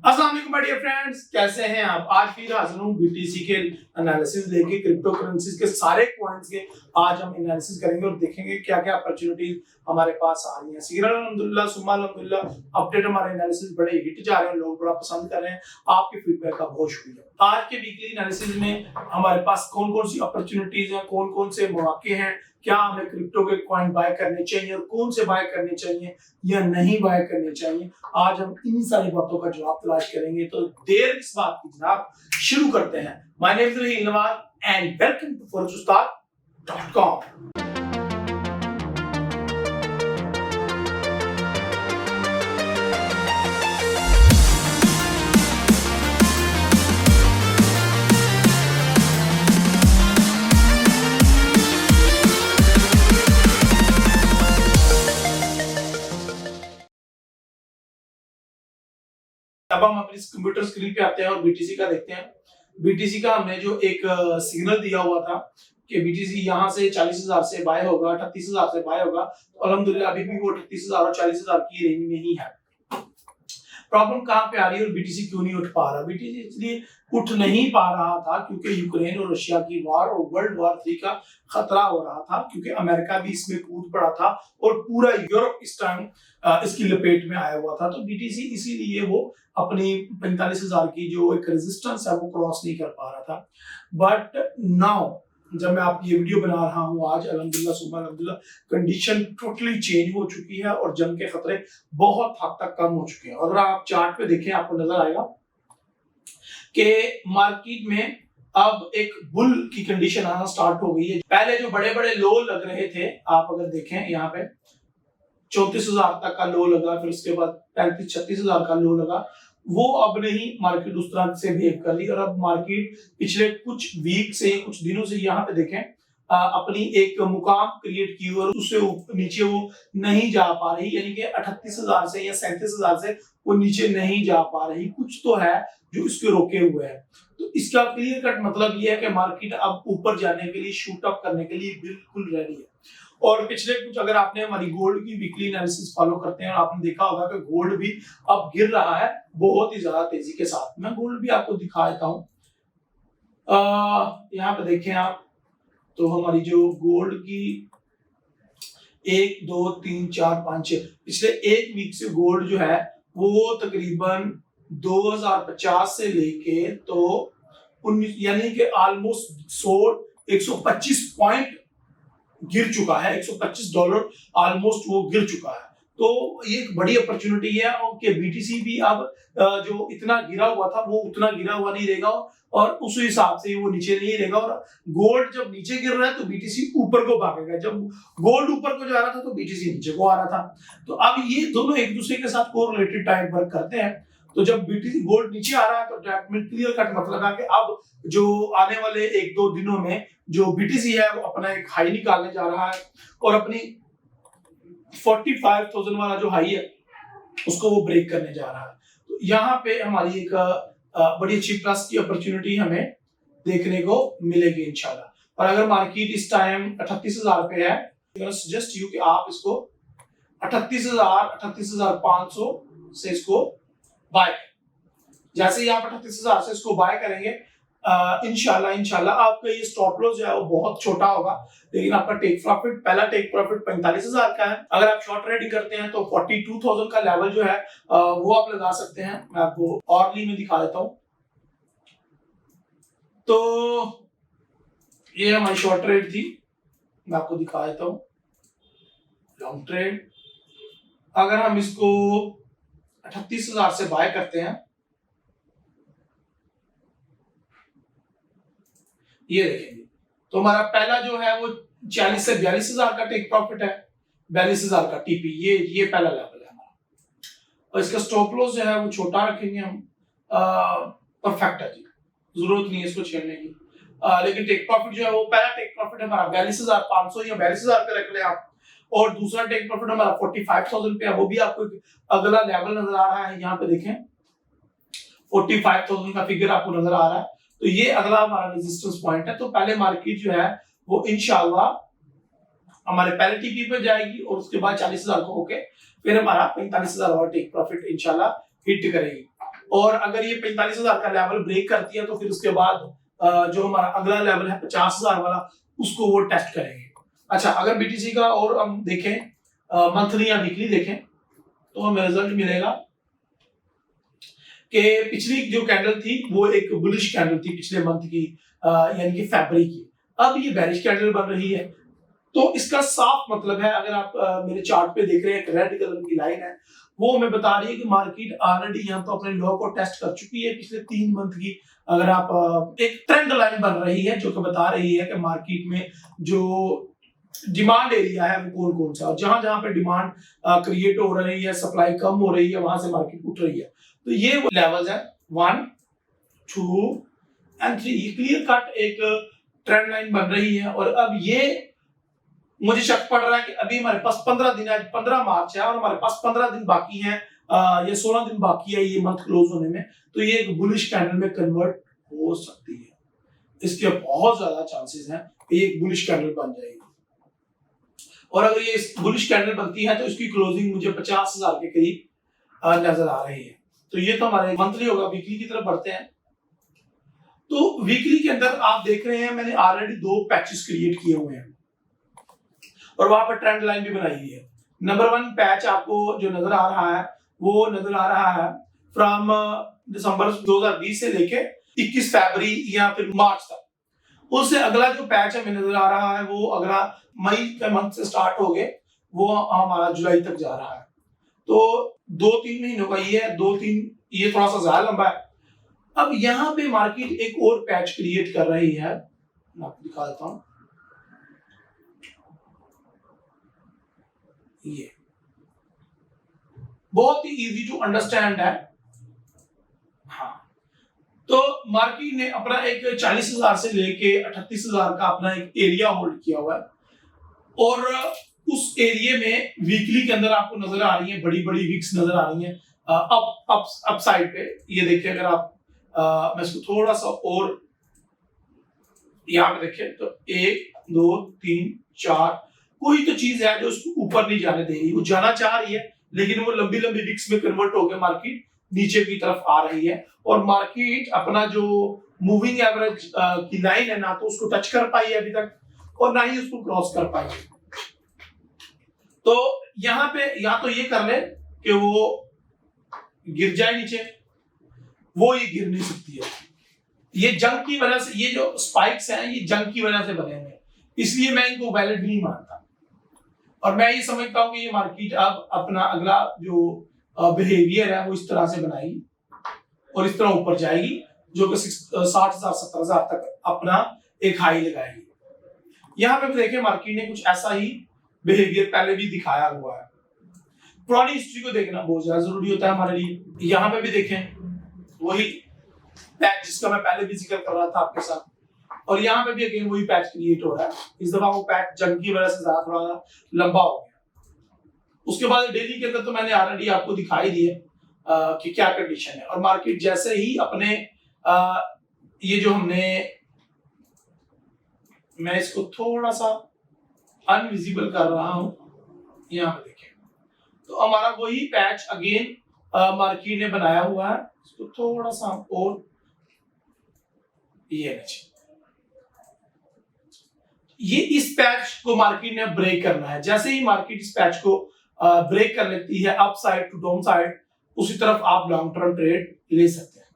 अस्सलाम वालेकुम my dear friends, कैसे हैं आप। आज फिर हाजिर हूं बीटीसी के एनालिसिस लेके, क्रिप्टो करेंसीज के सारे कॉइन्स के आज हम एनालिसिस करेंगे और देखेंगे क्या क्या अपॉर्चुनिटीज हमारे पास आ रही हैं। सीरल अल्हम्दुलिल्लाह सुम्मा अल्हम्दुलिल्लाह अपडेट हमारे एनालिसिस बड़े हिट जा रहे हैं, लोग बड़ा पसंद कर रहे हैं। आपके फीडबैक का बहुत शुक्रिया। आज के वीकली एनालिसिस में हमारे पास कौन कौन सी अपॉर्चुनिटीज हैं, कौन कौन से मौके हैं, क्या हमें क्रिप्टो के कॉइन बाय करने चाहिए और कौन से बाय करने चाहिए या नहीं बाय करने चाहिए, आज हम इन सारी बातों का जवाब तलाश करेंगे। तो देर किस बात की जनाब, शुरू करते हैं। My name is Raheel Nawaz and welcome to forex-ustad.com। अब हम अपनी कंप्यूटर स्क्रीन पे आते हैं और बीटीसी का देखते हैं। बीटीसी का हमने जो एक सिग्नल दिया हुआ था कि बीटीसी यहाँ से 40,000 से बाय होगा, 38,000 से बाय होगा, तो अल्हम्दुलिल्लाह अभी भी वो 38,000 और 40,000 की रेंज में ही है। प्रॉब्लम कहाँ पे आ रही है और बीटीसी क्यों नहीं उठ पा रहा? बीटीसी इसलिए उठ नहीं पा रहा था क्योंकि यूक्रेन और रशिया की वार और वर्ल्ड वार 3 का खतरा हो रहा था, क्योंकि अमेरिका भी इसमें कूद पड़ा था और पूरा यूरोप इस टाइम इसकी लपेट में आया हुआ था। तो बीटीसी इसीलिए वो अपनी 45,000 की जो एक रेजिस्टेंस है वो क्रॉस नहीं कर पा रहा था। बट नाउ जब मैं आप ये वीडियो बना रहा हूँ आज, अल्हम्दुलिल्लाह सुब्हान अल्हम्दुलिल्लाह, कंडीशन टोटली चेंज हो चुकी है और जंग के खतरे बहुत हद तक कम हो चुके हैं। और अगर आप चार्ट पे देखें आपको नजर आएगा कि मार्केट में अब एक बुल की कंडीशन आना स्टार्ट हो गई है। पहले जो बड़े बड़े लो लग रहे थे, आप अगर देखें यहाँ पे 34,000 तक का लो लगा, फिर उसके बाद 35-36,000 का लो लगा, वो अब नहीं मार्केट उस तरह से बिहेव कर रही। और अब मार्केट पिछले कुछ वीक से, कुछ दिनों से यहाँ पे देखें अपनी एक मुकाम क्रिएट की और उससे नीचे वो नहीं जा पा रही, यानी कि 38,000 से या 37,000 से वो नीचे नहीं जा पा रही। कुछ तो है जो इसके रोके हुए है। तो इसका क्लियर कट मतलब ये है कि मार्केट अब ऊपर जाने के लिए, शूट अप करने के लिए बिल्कुल रेडी है। और पिछले कुछ, अगर आपने हमारी गोल्ड की वीकली एनालिसिस फॉलो करते हैं, आपने देखा होगा कि गोल्ड भी अब गिर रहा है बहुत ही ज्यादा तेजी के साथ। मैं गोल्ड भी आपको दिखा देता हूँ। यहाँ पे देखें आप, तो हमारी जो गोल्ड की 1 2 3 4 5 6 पिछले एक वीक से गोल्ड जो है वो तकरीबन 2050 से लेके तो 19, यानी कि ऑलमोस्ट 125 पॉइंट गिर चुका है। $125 ऑलमोस्ट वो गिर चुका है। तो ये एक बड़ी अपॉर्चुनिटी है और कि बीटीसी भी अब जो इतना गिरा हुआ था वो उतना गिरा हुआ नहीं रहेगा और उस हिसाब से वो नीचे नहीं रहेगा। और गोल्ड जब नीचे गिर रहा है तो बीटीसी ऊपर को भागेगा, जब गोल्ड ऊपर को जा रहा था तो बीटीसी नीचे को आ रहा था। तो अब ये दोनों एक दूसरे के साथ कोरिलेटेड टाइप वर्क करते हैं। तो जब बीटीसी गोल्ड नीचे आ रहा है तो क्लियर कट मतलब है कि अब जो आने वाले 1-2 दिनों में जो बीटीसी है वो अपना एक हाई निकालने जा रहा है और अपनी 45,000 वाला जो हाई है उसको वो ब्रेक करने जा रहा है। तो यहाँ पे हमारी एक बड़ी अच्छी प्लस की अपॉर्चुनिटी हमें देखने को मिलेगी इंशाल्लाह। और अगर मार्केट इस टाइम 38,000 पे है, सजेस्ट यू कि आप इसको 38,000 38,500 से इसको बाय। जैसे ही आप 38,000 से इसको बाय करेंगे, इंशाल्लाह आपका ये स्टॉप लॉस जो है वो बहुत छोटा होगा, लेकिन आपका टेक प्रॉफिट, पहला टेक प्रॉफिट 45,000 का है। अगर आप शॉर्ट ट्रेडिंग करते हैं तो 42,000 का लेवल जो है वो आप लगा सकते हैं। मैं आपको ऑर्ली में दिखा देता हूं। तो ये हमारी शॉर्ट ट्रेड थी, मैं आपको दिखा देता हूं। लॉन्ग ट्रेड, अगर हम इसको 38,000 से बाय करते हैं, ये देखेंगे तो हमारा पहला जो है वो 40 से 42,000 का टेक प्रॉफिट है, 42,000 का टीपी, ये पहला लेवल है हमारा। और इसका स्टॉप लॉस जो है वो छोटा रखेंगे हम। परफेक्ट है जी, जरूरत नहीं है इसको छेड़ने की। लेकिन टेक प्रॉफिट जो है वो, पहला टेक प्रॉफिट हमारा 42,500 या 42,000 पे रख ले आप, और दूसरा टेक प्रॉफिट हमारा 45,000 पे है। वो भी आपको अगला लेवल नजर आ रहा है, यहाँ पे देखें 45,000 का फिगर आपको नजर आ रहा है। तो ये अगला हमारा रेजिस्टेंस पॉइंट है। तो पहले मार्केट जो है वो इंशाल्लाह हमारे पहले टीपी पे जाएगी और उसके बाद 40,000 को होके फिर हमारा 45,000 और टेक प्रॉफिट इंशाल्लाह हिट करेगी। और अगर ये 45,000 का लेवल ब्रेक करती है तो फिर उसके बाद जो हमारा अगला लेवल है 50,000 वाला, उसको वो टेस्ट करेंगे। अच्छा, अगर बीटीसी का और हम देखें मंथली या वीकली देखें तो हमें रिजल्ट मिलेगा कि पिछली जो कैंडल थी वो एक बुलिश कैंडल थी पिछले मंथ की, यानी कि फरवरी की। अब ये बेरिश कैंडल बन रही है, तो इसका साफ मतलब है, अगर आप मेरे चार्ट पे देख रहे हैं एक रेड कलर की लाइन है, वो हमें बता रही है कि मार्केट ऑलरेडी यहाँ तो अपने लो को टेस्ट कर चुकी है पिछले 3 मंथ की। अगर आप एक ट्रेंड लाइन बन रही है जो कि बता रही है कि मार्केट में जो डिमांड एरिया है वो कौन कौन सा, और जहां जहां पे डिमांड क्रिएट हो रही है, सप्लाई कम हो रही है, वहां से मार्केट उठ रही है। तो ये वो लेवल्स है 1, 2 एंड 3, क्लियर कट एक ट्रेंड लाइन बन रही है। और अब ये मुझे शक पड़ रहा है कि अभी हमारे पास 15 दिन है, 15 मार्च है और हमारे पास 15 दिन बाकी है, ये 16 दिन बाकी है ये मंथ क्लोज होने में। तो ये एक बुलिश कैंडल में कन्वर्ट हो सकती है, इसके बहुत ज्यादा चांसेस हैं कि एक बुलिश कैंडल बन जाएगी। और अगर ये बुलिश कैंडल बनती है तो इसकी क्लोजिंग मुझे 50,000 के करीब नजर आ रही है। तो ये तो हमारे मंथली होगा। वीकली की तरफ बढ़ते हैं। तो वीकली के अंदर आप देख रहे हैं मैंने ऑलरेडी 2 पैचेस क्रिएट किए हुए हैं और वहां पर ट्रेंड लाइन भी बनाई हुई है। नंबर 1 पैच आपको जो नजर आ रहा है वो नजर आ रहा है फ्रॉम दिसंबर 2020 से लेके 21 फरवरी या फिर मार्च तक। उससे अगला जो पैच हमें नजर आ रहा है वो अगला मई के मंथ से स्टार्ट हो गए, वो हमारा जुलाई तक जा रहा है। तो 2-3 महीनों का ये है, 2-3, ये थोड़ा सा ज्यादा लंबा है। अब यहाँ पे मार्केट एक और पैच क्रिएट कर रही है, मैं आपको दिखा देता हूं। ये बहुत ही इजी टू अंडरस्टैंड है। हाँ, तो मार्केट ने अपना एक 40,000 से लेके 38,000 का अपना एक एरिया होल्ड किया हुआ है और उस एरिया में वीकली के अंदर आपको नजर आ रही है बड़ी बड़ी विक्स नजर आ रही है अप साइड पे। ये देखिए, अगर आप मैं इसको थोड़ा सा और यहाँ पे देखें तो 1, 2, 3, 4 कोई तो चीज है जो उसको ऊपर नहीं जाने दे रही। वो जाना चाह रही है लेकिन वो लंबी लंबी विक्स में कन्वर्ट होकर मार्केट नीचे की तरफ आ रही है और मार्केट अपना जो मूविंग एवरेज की लाइन है ना तो उसको टच कर पाई है अभी तक और ना ही उसको क्रॉस कर पाई है। तो यहाँ पे या तो ये कर ले कि वो गिर जाए नीचे, वो ये गिर नहीं सकती है। ये जंग की वजह से, ये जो स्पाइक्स हैं ये जंग की वजह से बने हुए हैं, इसलिए मैं इनको वैलिड नहीं मानता। और मैं ये समझता हूं कि ये मार्केट अब अपना अगला जो बिहेवियर है वो इस तरह से बनाएगी और इस तरह ऊपर जाएगी जो कि 60,000 70,000 तक अपना एक हाई लगाएगी। यहाँ पे देखिए मार्केट ने कुछ ऐसा ही बिहेवियर पहले भी दिखाया हुआ है। पुरानी हिस्ट्री को देखना बहुत ज्यादा जरूरी होता है हमारे लिए। यहाँ पे भी देखें वही पैच जिसका मैं पहले भी जिक्र कर रहा था आपके साथ, और यहाँ पे भी अगेन वही पैच क्रिएट हो रहा है। इस दफा वो पैच जंग की वजह से ज्यादा थोड़ा लंबा हो गया। उसके बाद डेली के अंदर तो मैंने ऑलरेडी आपको दिखाई दिए कि क्या कंडीशन है। और मार्केट जैसे ही अपने ये जो हमने, मैं इसको थोड़ा सा अनविजिबल कर रहा हूं, यहाँ पे देखें तो हमारा वही पैच अगेन मार्केट ने बनाया हुआ है। इसको थोड़ा सा और ये इस पैच को मार्केट ने ब्रेक करना है। जैसे ही मार्केट इस पैच को ब्रेक कर लेती है up side to down side, उसी तरफ आप लॉन्ग टर्म ट्रेड ले सकते हैं।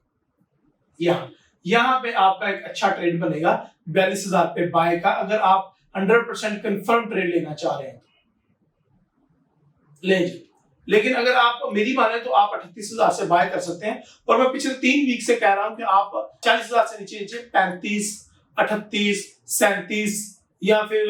यहाँ पे आपका एक अच्छा ट्रेड बनेगा 42,000 पे बाय का। अगर आप 100% कंफर्म ट्रेड लेना चाह रहे हैं ले जी, लेकिन अगर आप मेरी माने तो आप 38,000 से बाय कर सकते हैं। और मैं पिछले 3 वीक से कह रहा हूं कि आप 40,000 से नीचे 35, 38, 37 या फिर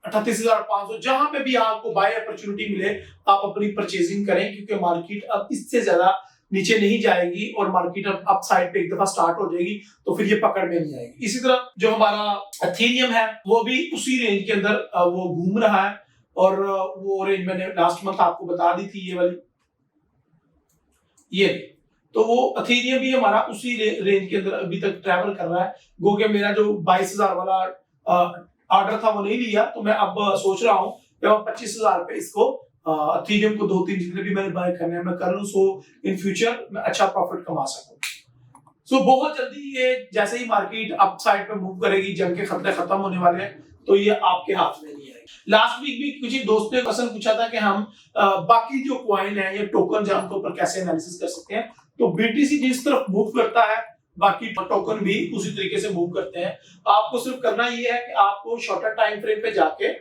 38,500 जहां पे भी आपको बाय अपॉर्चुनिटी मिले आप अपनी परचेजिंग करें, क्योंकि मार्केट अब इससे ज्यादा नीचे नहीं जाएगी और मार्केट अब अप साइड पे एक दफा स्टार्ट हो जाएगी तो फिर ये पकड़ में नहीं आएगी। इसी तरह जो हमारा एथेरियम है वो भी उसी रेंज के अंदर वो घूम रहा है और वो रेंज मैंने लास्ट मंथ आपको बता दी थी ये वाली, ये तो वो एथेरियम भी हमारा उसी रेंज के अंदर अभी तक ट्रैवल कर रहा है। गो के मेरा जो 22,000 वाला ऑर्डर था वो नहीं लिया, तो मैं अब सोच रहा हूँ कि मैं 25,000 पे इसको इथेरियम को 2-3 जितने भी मैंने बाय करने हैं मैं कर लूं, सो इन फ्यूचर मैं अच्छा प्रॉफिट कमा सकूं। सो बहुत जल्दी ये जैसे ही मार्केट अप साइड पे मूव करेगी, जंग के खतरे खत्म होने वाले हैं, तो ये आपके हाथ में नहीं आएगी। लास्ट वीक भी कुछ दोस्तों ने क्वेश्चन पूछा था कि हम बाकी जो कॉइन है या टोकन है उनके ऊपर कैसे एनालिसिस कर सकते हैं। तो बीटीसी जिस तरफ मूव करता है बाकी टोकन भी उसी तरीके से मूव करते हैं। आपको सिर्फ करना ये है कि आपको शॉर्टर टाइम फ्रेम पे जाके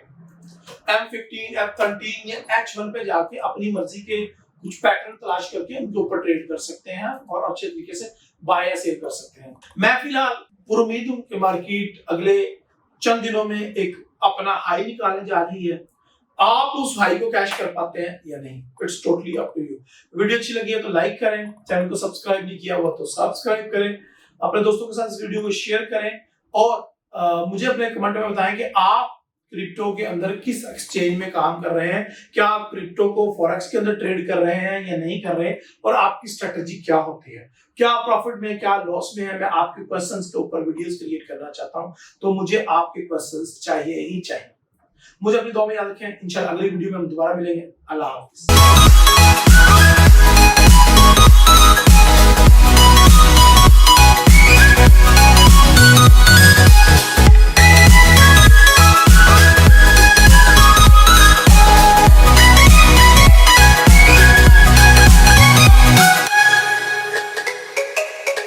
M15, F13 या H1 पे जाके अपनी मर्जी के कुछ पैटर्न तलाश करके उनके ऊपर ट्रेड कर सकते हैं और अच्छे तरीके से बाय या सेल कर सकते हैं। मैं फिलहाल पूरी उम्मीद हूं कि मार्केट अगले चंद दिनों में एक अपना हाई निकालने जा रही है। आप उस हाई को कैश कर पाते हैं या नहीं, it's totally up to you. Video अच्छी लगी है तो लाइक करें, चैनल को सब्सक्राइब नहीं किया हुआ तो सब्सक्राइब करें, अपने दोस्तों के साथ इस वीडियो को शेयर करें और मुझे अपने कमेंट में बताएं कि आप क्रिप्टो के अंदर किस एक्सचेंज में काम कर रहे हैं, क्या आप क्रिप्टो को फॉरेक्स के अंदर ट्रेड कर रहे हैं या नहीं कर रहे, और आपकी स्ट्रेटजी क्या होती है, क्या प्रॉफिट में क्या लॉस में है। मैं आपके क्वेश्चंस के ऊपर वीडियोस क्रिएट करना चाहता हूं, तो मुझे आपके क्वेश्चंस चाहिए ही चाहिए। मुझे अपनी दुआ में याद रखें, इंशाल्लाह अगली वीडियो में हम दोबारा मिलेंगे। अल्लाह हाफिज।